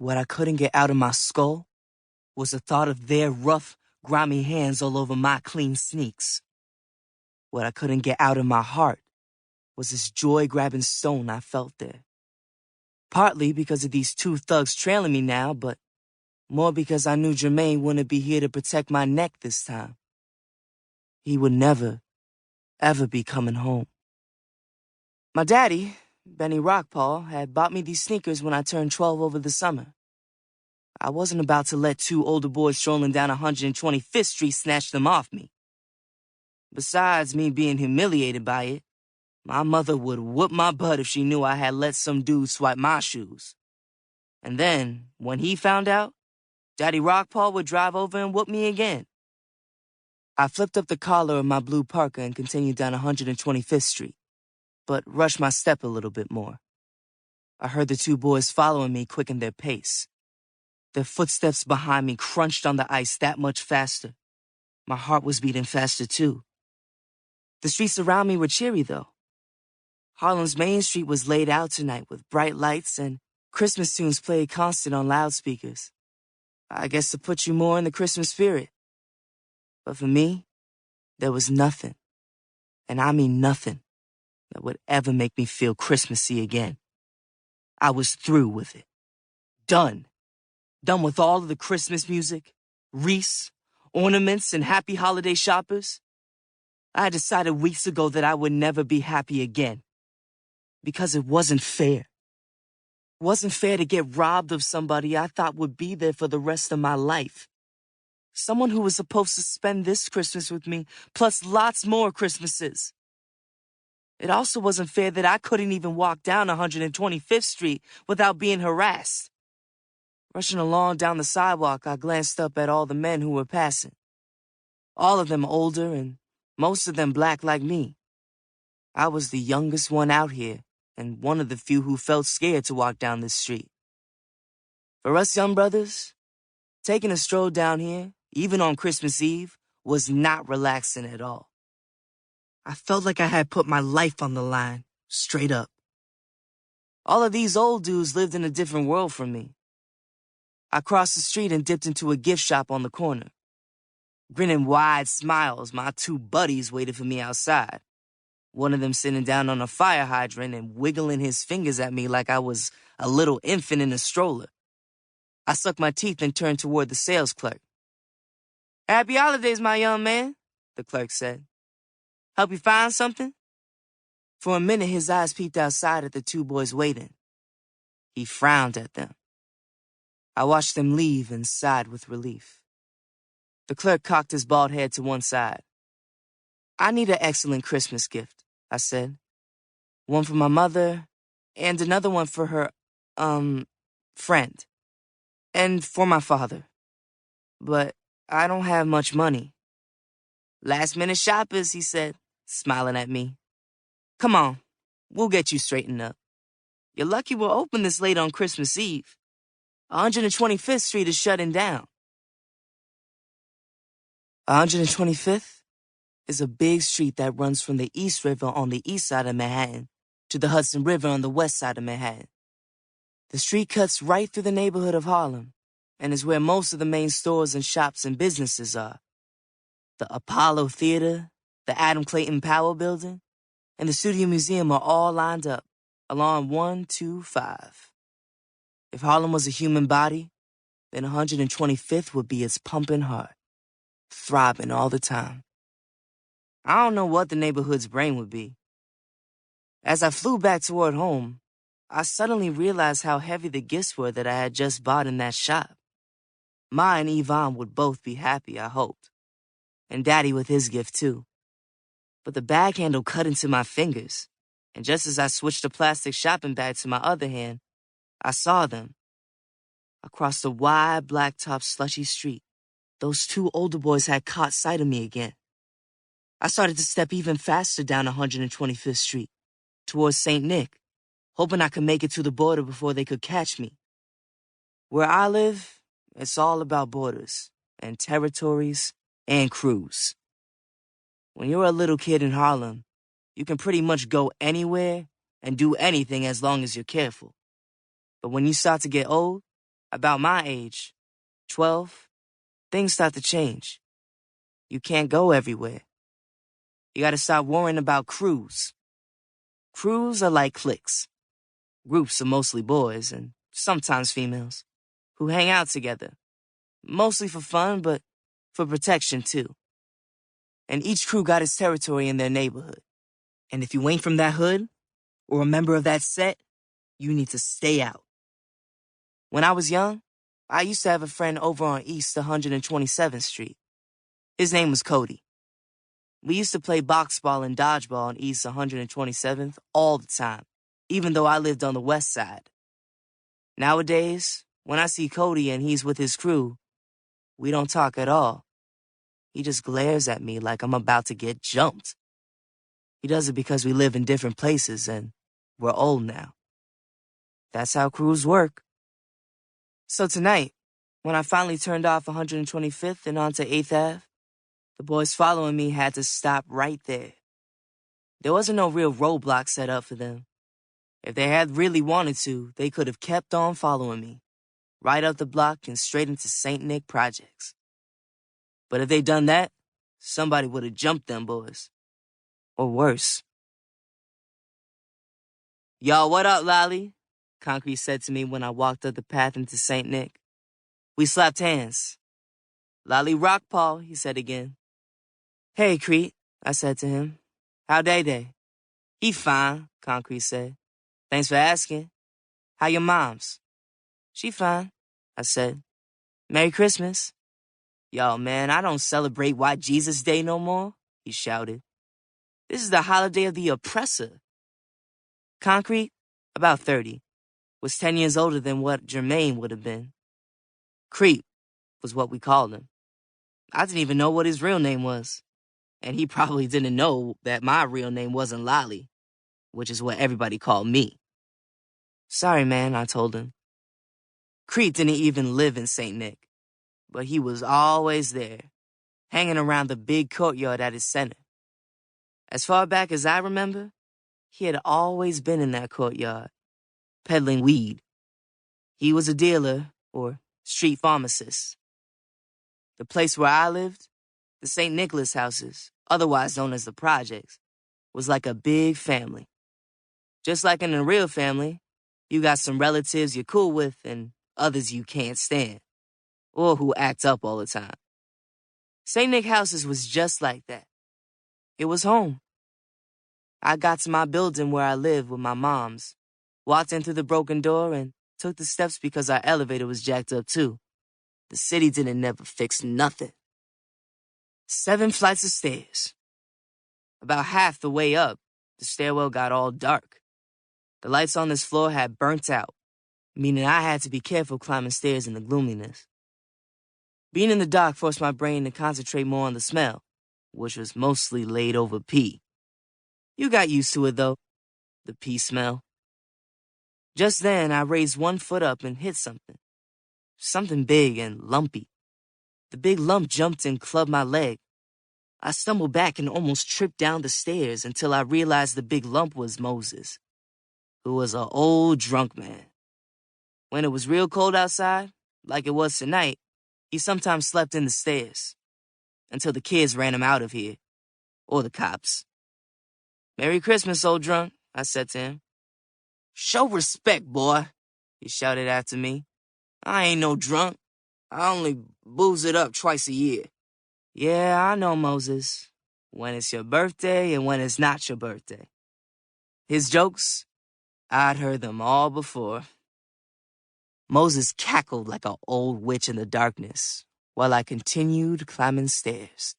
What I couldn't get out of my skull was the thought of their rough, grimy hands all over my clean sneaks. What I couldn't get out of my heart was this joy-grabbing stone I felt there. Partly because of these two thugs trailing me now, but more because I knew Jermaine wouldn't be here to protect my neck this time. He would never, ever be coming home. My daddy, Benny Rockpaul, had bought me these sneakers when I turned 12 over the summer. I wasn't about to let two older boys strolling down 125th Street snatch them off me. Besides me being humiliated by it, my mother would whoop my butt if she knew I had let some dude swipe my shoes. And then, when he found out, Daddy Rockpaul would drive over and whoop me again. I flipped up the collar of my blue parka and continued down 125th Street, but rushed my step a little bit more. I heard the two boys following me quicken their pace. Their footsteps behind me crunched on the ice that much faster. My heart was beating faster too. The streets around me were cheery though. Harlem's Main Street was laid out tonight with bright lights and Christmas tunes played constant on loudspeakers. I guess to put you more in the Christmas spirit. But for me, there was nothing, and I mean nothing, that would ever make me feel Christmassy again. I was through with it. Done. Done with all of the Christmas music, wreaths, ornaments, and happy holiday shoppers. I had decided weeks ago that I would never be happy again. Because it wasn't fair. It wasn't fair to get robbed of somebody I thought would be there for the rest of my life. Someone who was supposed to spend this Christmas with me, plus lots more Christmases. It also wasn't fair that I couldn't even walk down 125th Street without being harassed. Rushing along down the sidewalk, I glanced up at all the men who were passing. All of them older and most of them black like me. I was the youngest one out here and one of the few who felt scared to walk down this street. For us young brothers, taking a stroll down here, even on Christmas Eve, was not relaxing at all. I felt like I had put my life on the line, straight up. All of these old dudes lived in a different world from me. I crossed the street and dipped into a gift shop on the corner. Grinning wide smiles, my two buddies waited for me outside. One of them sitting down on a fire hydrant and wiggling his fingers at me like I was a little infant in a stroller. I sucked my teeth and turned toward the sales clerk. "Happy holidays, my young man," the clerk said. "Help you find something?" For a minute, his eyes peeped outside at the two boys waiting. He frowned at them. I watched them leave and sighed with relief. The clerk cocked his bald head to one side. "I need an excellent Christmas gift," I said. "One for my mother, and another one for her, friend. And for my father. But I don't have much money." "Last-minute shoppers," he said, smiling at me. "Come on, we'll get you straightened up. You're lucky we're open this late on Christmas Eve. 125th Street is shutting down." 125th is a big street that runs from the East River on the east side of Manhattan to the Hudson River on the west side of Manhattan. The street cuts right through the neighborhood of Harlem and is where most of the main stores and shops and businesses are. The Apollo Theater, the Adam Clayton Powell Building, and the Studio Museum are all lined up along 125. If Harlem was a human body, then 125th would be its pumping heart, throbbing all the time. I don't know what the neighborhood's brain would be. As I flew back toward home, I suddenly realized how heavy the gifts were that I had just bought in that shop. Ma and Yvonne would both be happy, I hoped. And Daddy with his gift, too. But the bag handle cut into my fingers, and just as I switched the plastic shopping bag to my other hand, I saw them. Across the wide, blacktop, slushy street, those two older boys had caught sight of me again. I started to step even faster down 125th Street, towards St. Nick, hoping I could make it to the border before they could catch me. Where I live, it's all about borders, and territories, and crews. When you're a little kid in Harlem, you can pretty much go anywhere and do anything as long as you're careful. But when you start to get old, About my age, 12, things start to change. You can't go everywhere. You gotta stop worrying about crews. Crews are like cliques. Groups of mostly boys and sometimes females who hang out together, mostly for fun, but for protection too. And each crew got its territory in their neighborhood. And if you ain't from that hood or a member of that set, you need to stay out. When I was young, I used to have a friend over on East 127th Street. His name was Cody. We used to play box ball and dodgeball on East 127th all the time, even though I lived on the west side. Nowadays, when I see Cody and he's with his crew, we don't talk at all. He just glares at me like I'm about to get jumped. He does it because we live in different places and we're old now. That's how crews work. So tonight, when I finally turned off 125th and onto 8th Ave, the boys following me had to stop right there. There wasn't no real roadblock set up for them. If they had really wanted to, they could have kept on following me, right up the block and straight into St. Nick Projects. But if they'd done that, somebody would have jumped them boys. Or worse. "Yo, what up, Lolly?" Concrete said to me when I walked up the path into St. Nick. We slapped hands. "Lolly Rachpaul," he said again. "Hey, Crete," I said to him. "How day?" "He fine," Concrete said. "Thanks for asking. How your mom's?" "She fine," I said. "Merry Christmas." "Yo, man, I don't celebrate White Jesus Day no more," he shouted. "This is the holiday of the oppressor." Concrete, about 30, was 10 years older than what Jermaine would have been. Creep was what we called him. I didn't even know what his real name was. And he probably didn't know that my real name wasn't Lolly, which is what everybody called me. "Sorry, man," I told him. Creep didn't even live in St. Nick, but he was always there, hanging around the big courtyard at his center. As far back as I remember, he had always been in that courtyard, peddling weed. He was a dealer, or street pharmacist. The place where I lived, the St. Nicholas houses, otherwise known as the projects, was like a big family. Just like in a real family, you got some relatives you're cool with and others you can't stand, or who act up all the time. St. Nick houses was just like that. It was home. I got to my building where I lived with my mom's, walked in through the broken door, and took the steps because our elevator was jacked up too. The city didn't never fix nothing. 7 flights of stairs. About half the way up, the stairwell got all dark. The lights on this floor had burnt out, meaning I had to be careful climbing stairs in the gloominess. Being in the dark forced my brain to concentrate more on the smell, which was mostly laid over pee. You got used to it though, the pee smell. Just then, I raised one foot up and hit something. Something big and lumpy. The big lump jumped and clubbed my leg. I stumbled back and almost tripped down the stairs until I realized the big lump was Moses, who was an old drunk man. When it was real cold outside, like it was tonight, he sometimes slept in the stairs until the kids ran him out of here, or the cops. "Merry Christmas, old drunk," I said to him. "Show respect, boy," he shouted after me. "I ain't no drunk. I only booze it up twice a year." "Yeah, I know, Moses. When it's your birthday and when it's not your birthday." His jokes, I'd heard them all before. Moses cackled like an old witch in the darkness while I continued climbing stairs.